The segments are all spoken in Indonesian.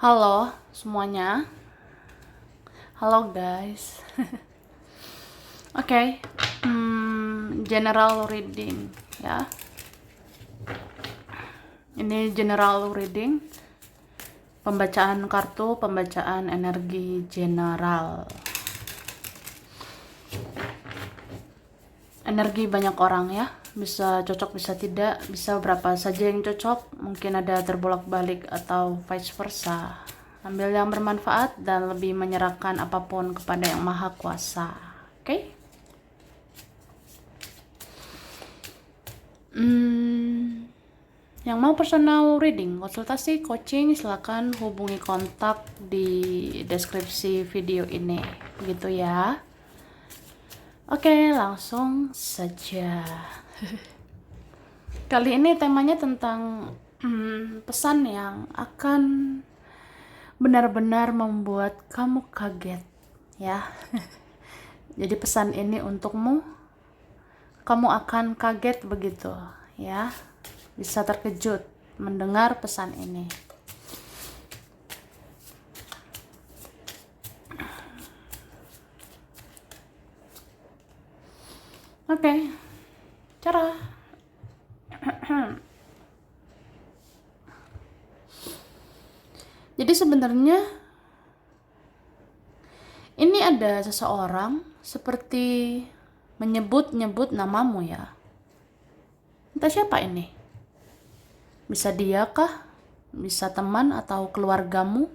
Halo semuanya, halo guys. Oke, general reading ya. Ini general reading, pembacaan kartu, pembacaan energi general. Energi banyak orang ya, bisa cocok bisa tidak, bisa berapa saja yang cocok, mungkin ada terbolak-balik atau vice versa. Ambil yang bermanfaat dan lebih menyerahkan apapun kepada yang maha kuasa. Oke? Yang mau personal reading, konsultasi, coaching, silakan hubungi kontak di deskripsi video ini. Begitu ya. Oke, langsung saja. Kali ini temanya tentang pesan yang akan benar-benar membuat kamu kaget ya. Jadi pesan ini untukmu, kamu akan kaget begitu ya, bisa terkejut mendengar pesan ini. Oke, cara jadi sebenarnya ini ada seseorang seperti menyebut-nyebut namamu ya. Entah siapa ini. Bisa dia kah? Bisa teman atau keluargamu?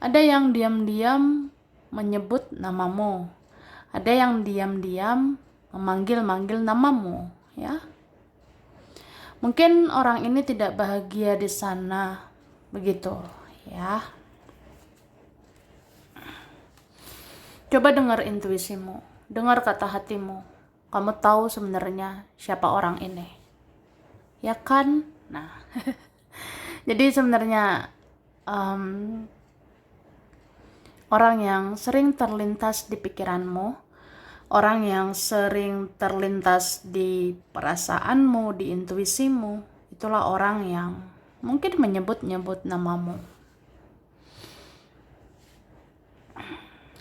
Ada yang diam-diam menyebut namamu. Ada yang diam-diam memanggil-manggil namamu, ya. Mungkin orang ini tidak bahagia di sana, begitu, ya. Coba dengar intuisimu, dengar kata hatimu. Kamu tahu sebenarnya siapa orang ini, ya kan? Nah, jadi sebenarnya orang yang sering terlintas di pikiranmu, orang yang sering terlintas di perasaanmu, di intuisimu, itulah orang yang mungkin menyebut-nyebut namamu.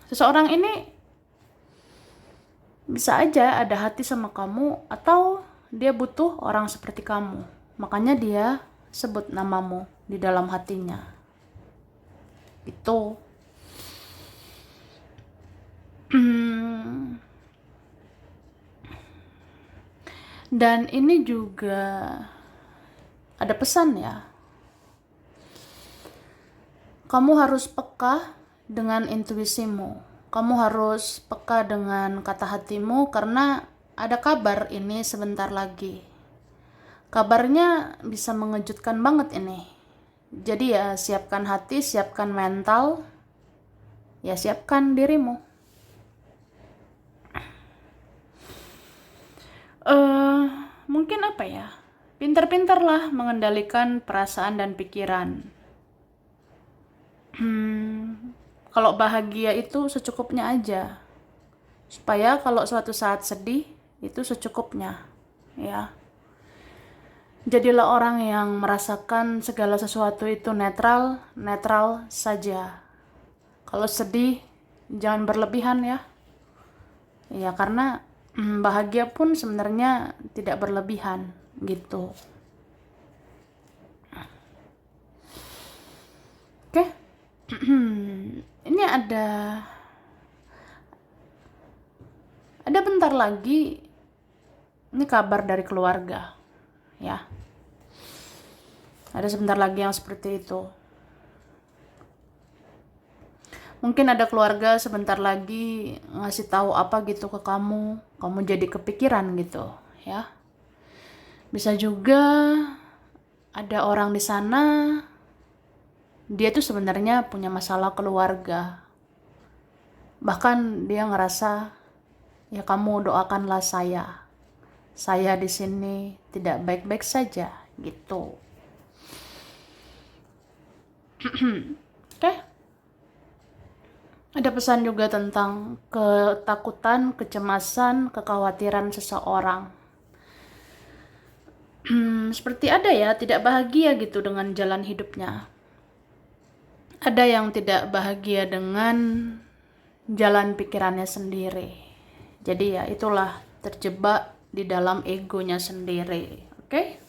Seseorang ini bisa aja ada hati sama kamu atau dia butuh orang seperti kamu. Makanya dia sebut namamu di dalam hatinya. Itu. Dan ini juga ada pesan ya. Kamu harus peka dengan intuisimu. Kamu harus peka dengan kata hatimu karena ada kabar ini sebentar lagi. Kabarnya bisa mengejutkan banget ini. Jadi ya siapkan hati, siapkan mental, ya siapkan dirimu. Mungkin apa ya? Pintar-pintarlah mengendalikan perasaan dan pikiran. Kalau bahagia itu secukupnya aja. Supaya kalau suatu saat sedih, itu secukupnya. Ya. Jadilah orang yang merasakan segala sesuatu itu netral, netral saja. Kalau sedih, jangan berlebihan ya. Ya, karena bahagia pun sebenarnya tidak berlebihan gitu. Oke. Ini ada bentar lagi ini kabar dari keluarga ya. Ada sebentar lagi yang seperti itu. Mungkin ada keluarga sebentar lagi ngasih tahu apa gitu ke kamu jadi kepikiran gitu ya. Bisa juga ada orang di sana, dia tuh sebenarnya punya masalah keluarga. Bahkan dia ngerasa, ya kamu doakanlah saya. Saya di sini tidak baik-baik saja gitu. Oke. Ada pesan juga tentang ketakutan, kecemasan, kekhawatiran seseorang. Seperti ada ya, tidak bahagia gitu dengan jalan hidupnya. Ada yang tidak bahagia dengan jalan pikirannya sendiri. Jadi ya itulah, terjebak di dalam egonya sendiri. Oke?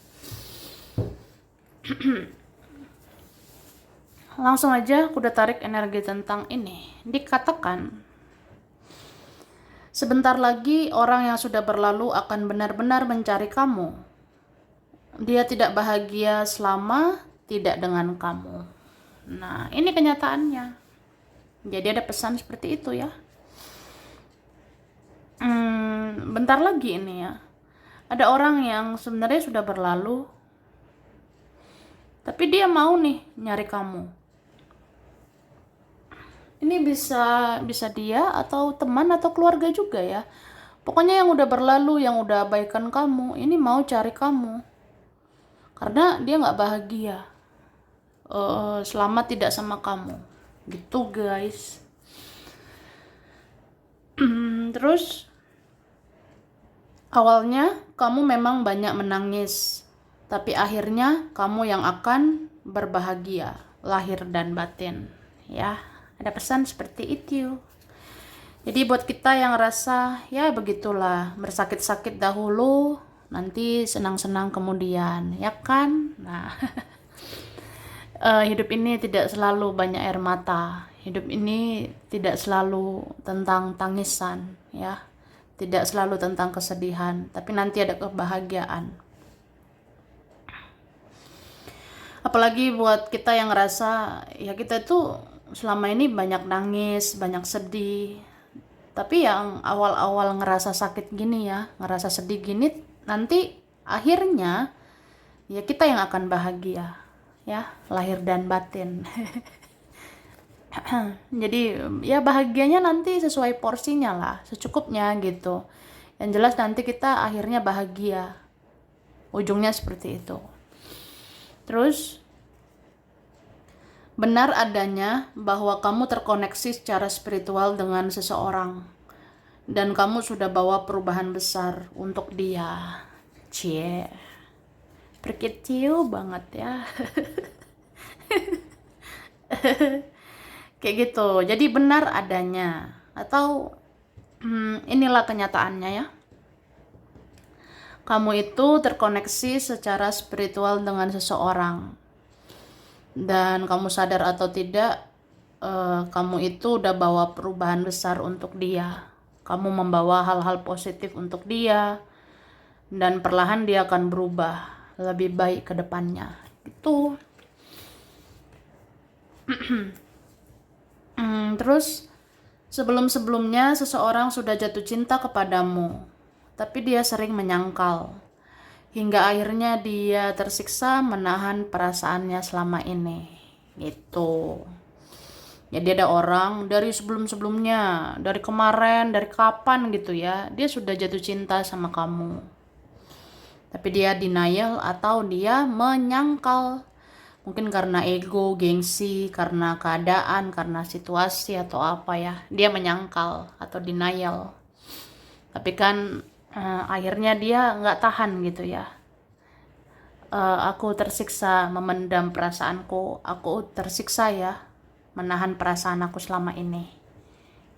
Langsung aja aku udah tarik energi tentang ini. Dikatakan, sebentar lagi orang yang sudah berlalu akan benar-benar mencari kamu. Dia tidak bahagia selama tidak dengan kamu. Nah, ini kenyataannya. Jadi ada pesan seperti itu ya. Bentar lagi ini ya. Ada orang yang sebenarnya sudah berlalu, tapi dia mau nih nyari kamu. Ini bisa dia atau teman atau keluarga juga ya. Pokoknya yang udah berlalu, yang udah abaikan kamu, ini mau cari kamu. Karena dia nggak bahagia selama tidak sama kamu. Gitu guys. Terus awalnya kamu memang banyak menangis, tapi akhirnya kamu yang akan berbahagia, lahir dan batin. Ya, ada pesan seperti itu. Jadi buat kita yang rasa ya begitulah, bersakit-sakit dahulu, nanti senang-senang kemudian, ya kan? Nah, hidup ini tidak selalu banyak air mata. Hidup ini tidak selalu tentang tangisan, ya. Tidak selalu tentang kesedihan, tapi nanti ada kebahagiaan. Apalagi buat kita yang ngerasa ya kita itu selama ini banyak nangis, banyak sedih. Tapi yang awal-awal ngerasa sakit gini ya, ngerasa sedih gini, nanti akhirnya ya kita yang akan bahagia, ya, lahir dan batin. Jadi ya bahagianya nanti sesuai porsinya lah, secukupnya gitu. Yang jelas nanti kita akhirnya bahagia, ujungnya seperti itu. Terus benar adanya bahwa kamu terkoneksi secara spiritual dengan seseorang dan kamu sudah bawa perubahan besar untuk dia. Cie, perkecil banget ya. Kayak gitu. Jadi benar adanya atau inilah kenyataannya ya. Kamu itu terkoneksi secara spiritual dengan seseorang. Dan kamu sadar atau tidak, kamu itu udah bawa perubahan besar untuk dia. Kamu membawa hal-hal positif untuk dia. Dan perlahan dia akan berubah lebih baik ke depannya. Itu. Terus sebelum-sebelumnya seseorang sudah jatuh cinta kepadamu, tapi dia sering menyangkal, hingga akhirnya dia tersiksa menahan perasaannya selama ini. Gitu. Jadi ada orang dari sebelum-sebelumnya, dari kemarin, dari kapan gitu ya, dia sudah jatuh cinta sama kamu. Tapi dia denial atau dia menyangkal. Mungkin karena ego, gengsi, karena keadaan, karena situasi atau apa ya. Dia menyangkal atau denial. Tapi kan akhirnya dia nggak tahan gitu ya. Aku tersiksa memendam perasaanku. Aku tersiksa ya menahan perasaan aku selama ini.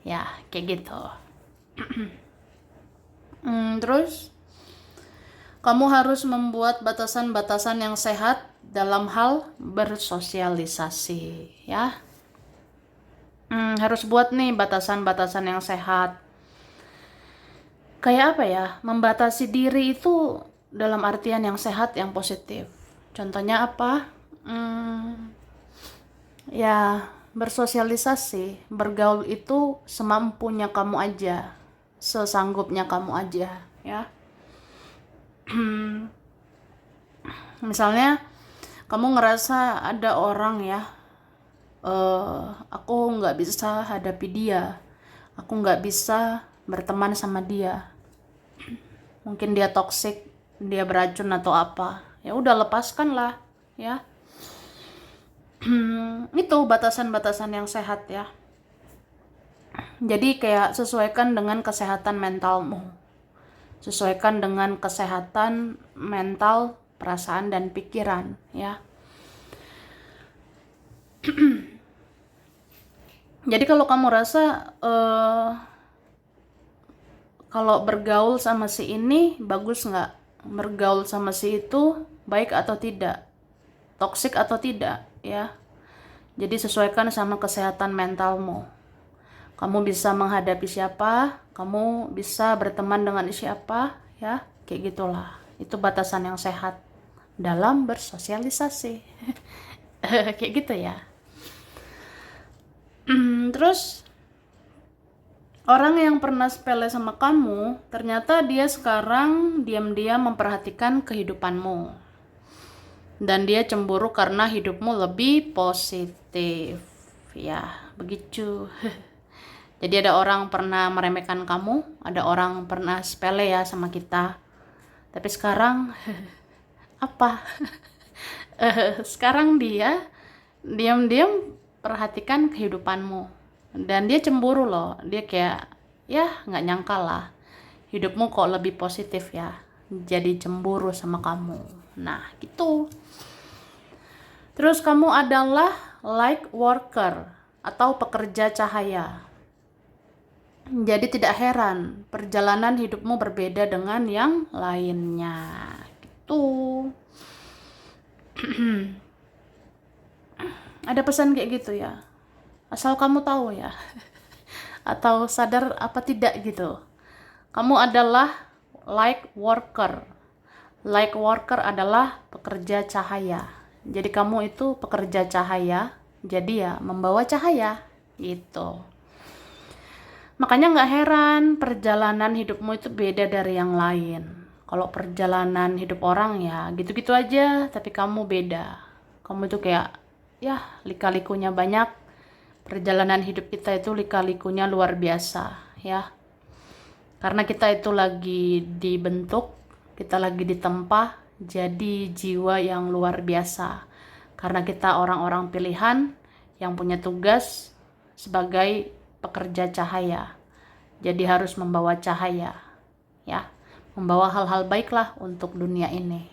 Ya, kayak gitu. Terus kamu harus membuat batasan-batasan yang sehat dalam hal bersosialisasi, ya. Harus buat nih batasan-batasan yang sehat. Kayak apa ya? Membatasi diri itu dalam artian yang sehat, yang positif. Contohnya apa? Ya, bersosialisasi, bergaul itu semampunya kamu aja, sesanggupnya kamu aja, ya. Misalnya kamu ngerasa ada orang ya, aku nggak bisa hadapi dia, aku nggak bisa berteman sama dia, mungkin dia toksik, dia beracun atau apa, ya udah lepaskan lah ya. Itu batasan-batasan yang sehat ya. Jadi kayak sesuaikan dengan kesehatan mentalmu, sesuaikan dengan kesehatan mental, perasaan dan pikiran ya. Jadi kalau kamu rasa kalau bergaul sama si ini bagus nggak, bergaul sama si itu baik atau tidak, toksik atau tidak, ya. Jadi sesuaikan sama kesehatan mentalmu. Kamu bisa menghadapi siapa, kamu bisa berteman dengan siapa, ya, kayak gitulah. Itu batasan yang sehat dalam bersosialisasi. Kayak gitu ya. Terus orang yang pernah sepele sama kamu, ternyata dia sekarang diam-diam memperhatikan kehidupanmu. Dan dia cemburu karena hidupmu lebih positif. Ya, begitu. Jadi ada orang pernah meremehkan kamu, ada orang pernah sepele ya sama kita. Tapi sekarang apa? Sekarang dia diam-diam perhatikan kehidupanmu. Dan dia cemburu loh. Dia kayak, ya nggak nyangka lah. Hidupmu kok lebih positif ya. Jadi cemburu sama kamu. Nah gitu. Terus kamu adalah light worker atau pekerja cahaya. Jadi tidak heran perjalanan hidupmu berbeda dengan yang lainnya. Gitu. Ada pesan kayak gitu ya. Asal kamu tahu ya. Atau sadar apa tidak gitu. Kamu adalah light worker. Light worker adalah pekerja cahaya. Jadi kamu itu pekerja cahaya. Jadi ya membawa cahaya gitu. Makanya nggak heran perjalanan hidupmu itu beda dari yang lain. Kalau perjalanan hidup orang ya gitu-gitu aja, tapi kamu beda. Kamu itu kayak ya lika-likunya banyak. Perjalanan hidup kita itu lika-likunya luar biasa ya. Karena kita itu lagi dibentuk, kita lagi ditempa jadi jiwa yang luar biasa. Karena kita orang-orang pilihan yang punya tugas sebagai pekerja cahaya. Jadi harus membawa cahaya, ya. Membawa hal-hal baiklah untuk dunia ini.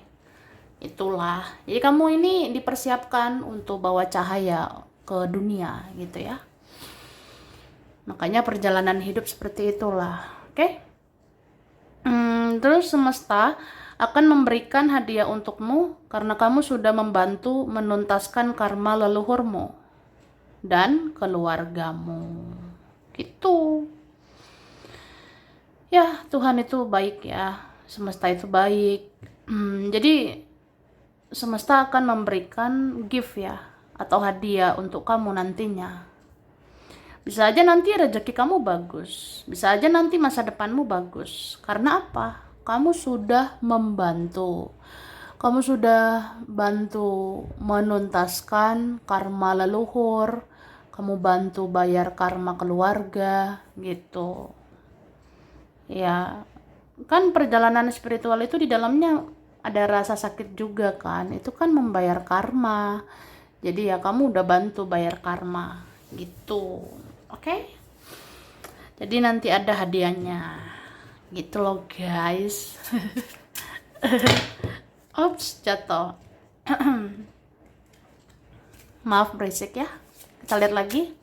Itulah. Jadi kamu ini dipersiapkan untuk bawa cahaya ke dunia gitu ya. Makanya perjalanan hidup seperti itulah. Oke? Terus semesta akan memberikan hadiah untukmu karena kamu sudah membantu menuntaskan karma leluhurmu dan keluargamu. Gitu. Ya, Tuhan itu baik ya. Semesta itu baik. Jadi semesta akan memberikan gift ya atau hadiah untuk kamu nantinya. Bisa aja nanti rezeki kamu bagus. Bisa aja nanti masa depanmu bagus. Karena apa? Kamu sudah membantu. Kamu sudah bantu menuntaskan karma leluhur. Kamu bantu bayar karma keluarga gitu. Ya, kan perjalanan spiritual itu di dalamnya ada rasa sakit juga kan. Itu kan membayar karma. Jadi ya kamu udah bantu bayar karma gitu. Oke? Jadi nanti ada hadiahnya. Gitu loh guys. Ops, jatuh. Maaf berisik ya. Kita lihat lagi.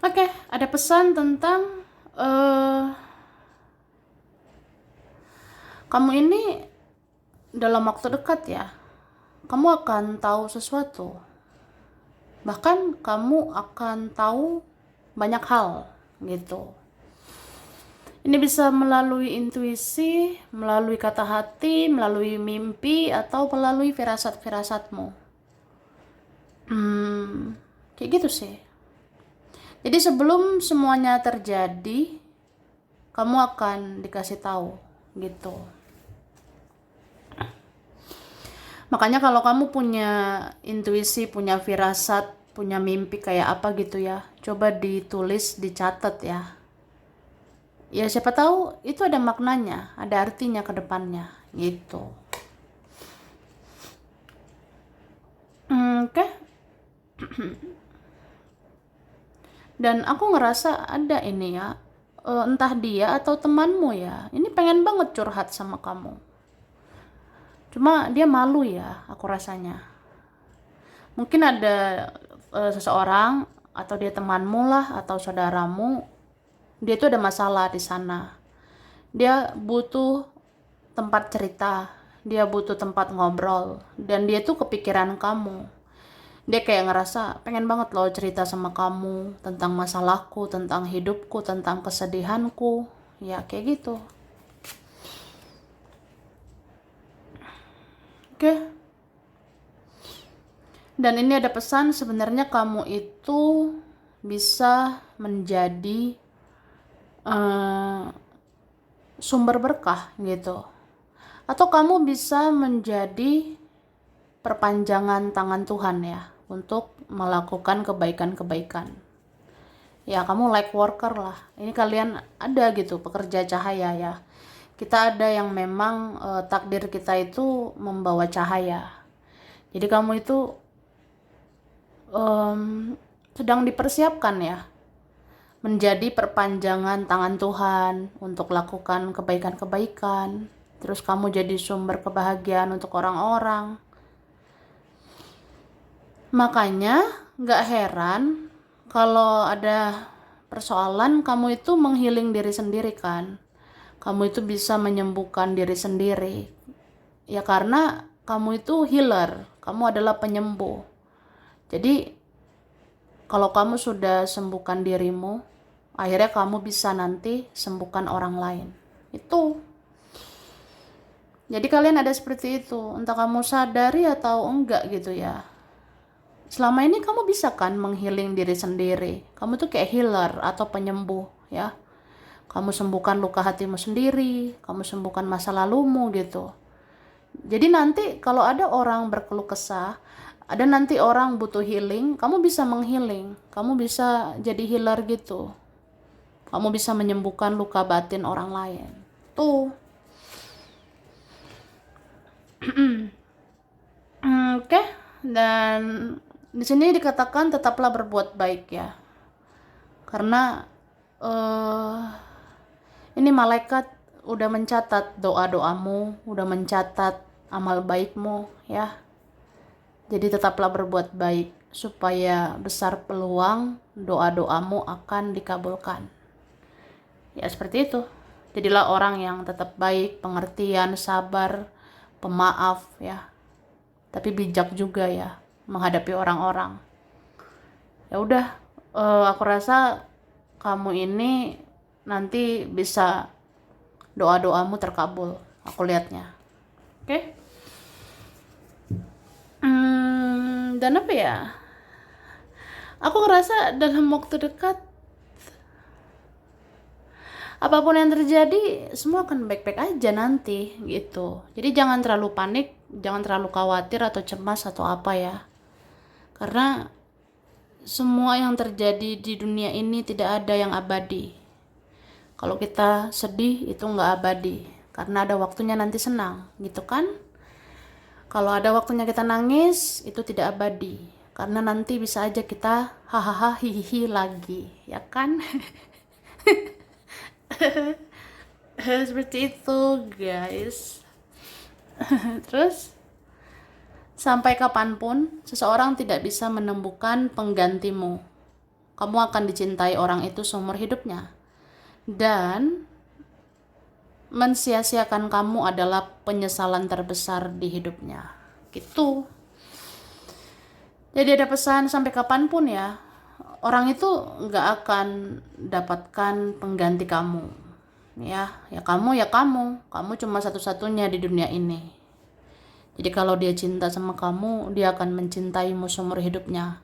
Oke, ada pesan tentang kamu ini dalam waktu dekat ya, kamu akan tahu sesuatu. Bahkan kamu akan tahu banyak hal gitu. Ini bisa melalui intuisi, melalui kata hati, melalui mimpi, atau melalui firasat-firasatmu. Kayak gitu sih. Jadi sebelum semuanya terjadi, kamu akan dikasih tahu gitu. Makanya kalau kamu punya intuisi, punya firasat, punya mimpi kayak apa gitu ya, coba ditulis, dicatat ya. Ya siapa tahu itu ada maknanya, ada artinya ke depannya gitu. Oke. Dan aku ngerasa ada ini ya, entah dia atau temanmu ya, ini pengen banget curhat sama kamu. Cuma dia malu ya, aku rasanya. Mungkin ada seseorang atau dia temanmu lah atau saudaramu, dia tuh ada masalah di sana. Dia butuh tempat cerita, dia butuh tempat ngobrol, dan dia tuh kepikiran kamu. Dia kayak ngerasa pengen banget loh cerita sama kamu tentang masalahku, tentang hidupku, tentang kesedihanku, ya kayak gitu. Oke. Dan ini ada pesan, sebenarnya kamu itu bisa menjadi sumber berkah gitu. Atau kamu bisa menjadi perpanjangan tangan Tuhan ya untuk melakukan kebaikan-kebaikan. Ya kamu light worker lah. Ini kalian ada gitu pekerja cahaya ya. Kita ada yang memang takdir kita itu membawa cahaya. Jadi kamu itu sedang dipersiapkan ya menjadi perpanjangan tangan Tuhan untuk lakukan kebaikan-kebaikan. Terus kamu jadi sumber kebahagiaan untuk orang-orang. Makanya gak heran kalau ada persoalan kamu itu menghealing diri sendiri kan. Kamu itu bisa menyembuhkan diri sendiri. Ya karena kamu itu healer, kamu adalah penyembuh. Jadi kalau kamu sudah sembuhkan dirimu, akhirnya kamu bisa nanti sembuhkan orang lain. Itu. Jadi kalian ada seperti itu, entah kamu sadari atau enggak gitu ya. Selama ini kamu bisa kan menghealing diri sendiri. Kamu tuh kayak healer atau penyembuh ya. Kamu sembuhkan luka hatimu sendiri, kamu sembuhkan masa lalumu gitu. Jadi nanti kalau ada orang berkeluh kesah, ada nanti orang butuh healing, kamu bisa menghealing. Kamu bisa jadi healer gitu. Kamu bisa menyembuhkan luka batin orang lain. Tuh. Oke. Dan di sini dikatakan tetaplah berbuat baik ya. Karena ini malaikat udah mencatat doa-doamu, udah mencatat amal baikmu ya. Jadi tetaplah berbuat baik supaya besar peluang doa-doamu akan dikabulkan. Ya seperti itu. Jadilah orang yang tetap baik, pengertian, sabar, pemaaf ya. Tapi bijak juga ya menghadapi orang-orang. Ya udah, aku rasa kamu ini nanti bisa doa-doamu terkabul. Aku lihatnya. Oke? Dan apa ya? Aku ngerasa dalam waktu dekat apapun yang terjadi semua akan baik-baik aja nanti gitu. Jadi jangan terlalu panik, jangan terlalu khawatir atau cemas atau apa ya. Karena semua yang terjadi di dunia ini tidak ada yang abadi. Kalau kita sedih itu nggak abadi, karena ada waktunya nanti senang, gitu kan? Kalau ada waktunya kita nangis, itu tidak abadi, karena nanti bisa aja kita hahaha hihihi lagi, ya kan? Seperti itu guys. Terus sampai kapanpun seseorang tidak bisa menemukan penggantimu. Kamu akan dicintai orang itu seumur hidupnya. Dan mensia-siakan kamu adalah penyesalan terbesar di hidupnya. Gitu. Jadi ada pesan sampai kapanpun ya, orang itu nggak akan dapatkan pengganti kamu. Ya kamu cuma satu-satunya di dunia ini. Jadi kalau dia cinta sama kamu, dia akan mencintaimu seumur hidupnya.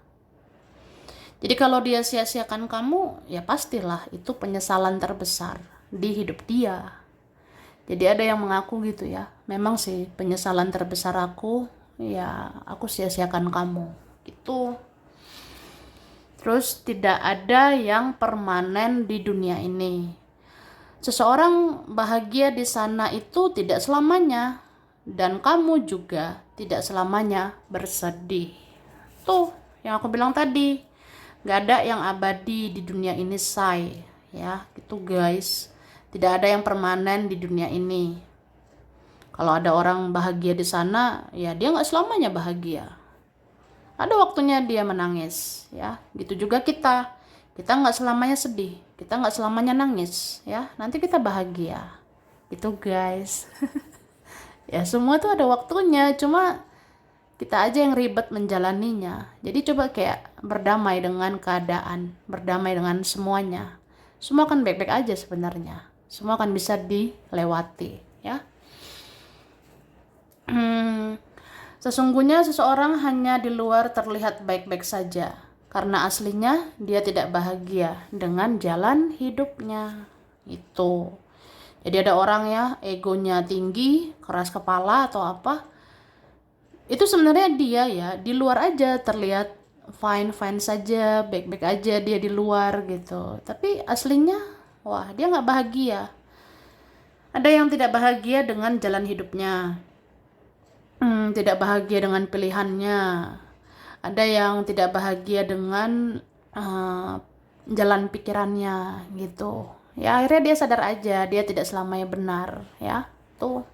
Jadi kalau dia sia-siakan kamu, ya pastilah itu penyesalan terbesar di hidup dia. Jadi ada yang mengaku gitu ya, memang sih penyesalan terbesar aku, ya aku sia-siakan kamu gitu. Terus tidak ada yang permanen di dunia ini. Seseorang bahagia di sana itu tidak selamanya, dan kamu juga tidak selamanya bersedih. Tuh yang aku bilang tadi, gak ada yang abadi di dunia ini, say ya gitu guys. Tidak ada yang permanen di dunia ini. Kalau ada orang bahagia di sana, ya dia nggak selamanya bahagia. Ada waktunya dia menangis, ya. Gitu juga kita. Kita nggak selamanya sedih, kita nggak selamanya nangis, ya. Nanti kita bahagia, gitu guys. Ya semua tuh ada waktunya, cuma kita aja yang ribet menjalaninya. Jadi coba kayak berdamai dengan keadaan, berdamai dengan semuanya. Semua kan baik-baik aja sebenarnya. Semua kan bisa dilewati, ya. Sesungguhnya seseorang hanya di luar terlihat baik-baik saja, karena aslinya dia tidak bahagia dengan jalan hidupnya. Itu. Jadi ada orang ya, egonya tinggi, keras kepala atau apa. Itu sebenarnya dia ya, di luar aja terlihat fine-fine saja, baik-baik aja dia di luar gitu. Tapi aslinya, wah dia nggak bahagia. Ada yang tidak bahagia dengan jalan hidupnya. Tidak bahagia dengan pilihannya. Ada yang tidak bahagia dengan jalan pikirannya gitu. Ya akhirnya dia sadar aja dia tidak selamanya benar, ya. Tuh.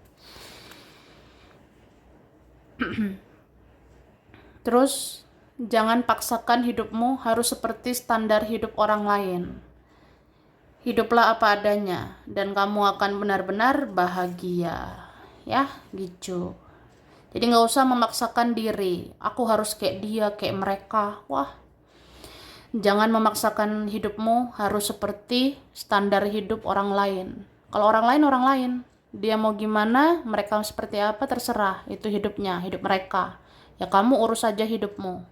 Terus jangan paksakan hidupmu harus seperti standar hidup orang lain. Hiduplah apa adanya dan kamu akan benar-benar bahagia. Ya, gitu. Jadi nggak usah memaksakan diri. Aku harus kayak dia, kayak mereka. Wah, jangan memaksakan hidupmu harus seperti standar hidup orang lain. Kalau orang lain, dia mau gimana, mereka seperti apa, terserah. Itu hidupnya, hidup mereka. Ya kamu urus aja hidupmu.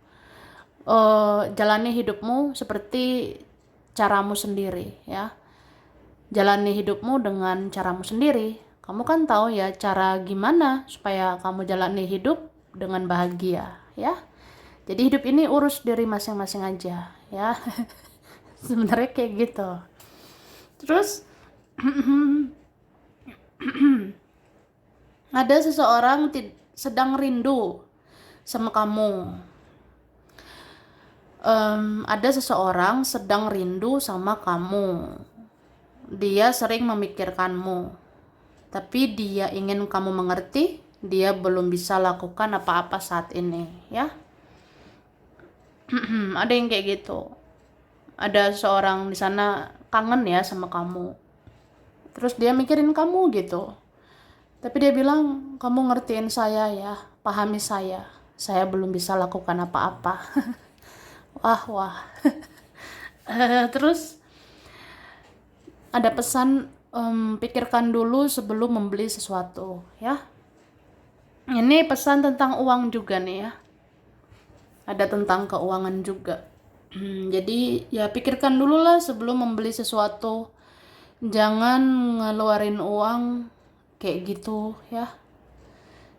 Jalani hidupmu seperti caramu sendiri, ya. Jalani hidupmu dengan caramu sendiri. Kamu kan tahu ya cara gimana supaya kamu jalani hidup dengan bahagia, ya. Jadi hidup ini urus diri masing-masing aja, ya. Sebenarnya kayak gitu. Terus ada seseorang sedang rindu sama kamu. Ada seseorang sedang rindu sama kamu. Dia sering memikirkanmu, tapi dia ingin kamu mengerti. Dia belum bisa lakukan apa-apa saat ini, ya. Ada yang kayak gitu. Ada seorang di sana kangen ya sama kamu. Terus dia mikirin kamu gitu. Tapi dia bilang, kamu ngertiin saya ya, pahami saya. Saya belum bisa lakukan apa-apa. Wah. Terus ada pesan, pikirkan dulu sebelum membeli sesuatu, ya. Ini pesan tentang uang juga nih ya. Ada tentang keuangan juga. Jadi ya pikirkan dulu lah sebelum membeli sesuatu. Jangan ngeluarin uang kayak gitu ya.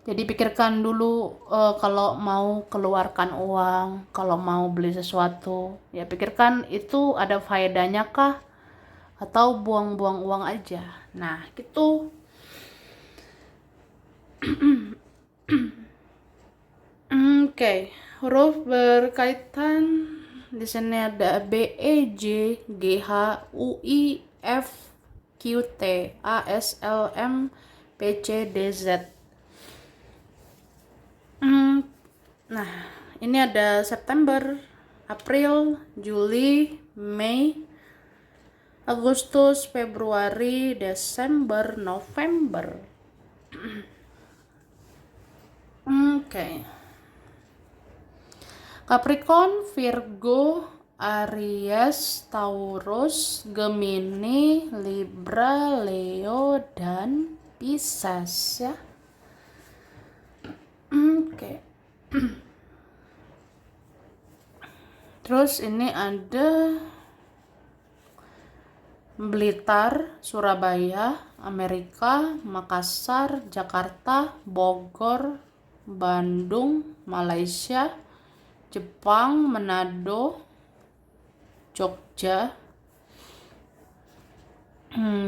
Jadi pikirkan dulu kalau mau keluarkan uang, kalau mau beli sesuatu. Ya pikirkan itu ada faedahnya kah? Atau buang-buang uang aja. Nah gitu. Oke. Huruf berkaitan di sini ada B, E, J, G, H, U, I, F, Q, T, A, S, L, M, P, C, D, Z. Nah, ini ada September, April, Juli, Mei, Agustus, Februari, Desember, November. Oke. Capricorn, Virgo, Aries, Taurus, Gemini, Libra, Leo, dan Pisces ya. Oke. Terus ini ada Blitar, Surabaya, Amerika, Makassar, Jakarta, Bogor, Bandung, Malaysia, Jepang, Manado, Jogja,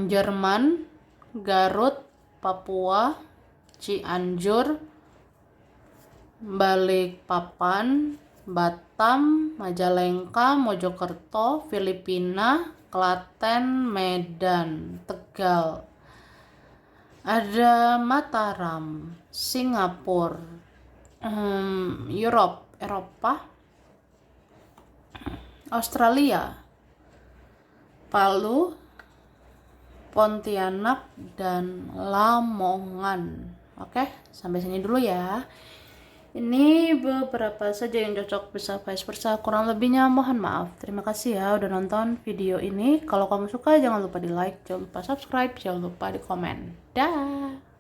Jerman, Garut, Papua, Cianjur, Balikpapan, Batam, Majalengka, Mojokerto, Filipina, Klaten, Medan, Tegal. Ada Mataram, Singapura, Eropa, Australia, Palu, Pontianak, dan Lamongan. Oke, sampai sini dulu ya. Ini beberapa saja yang cocok, bisa vice versa. Kurang lebihnya mohon maaf. Terima kasih ya udah nonton video ini. Kalau kamu suka jangan lupa di like, jangan lupa subscribe, jangan lupa di komen. Dah.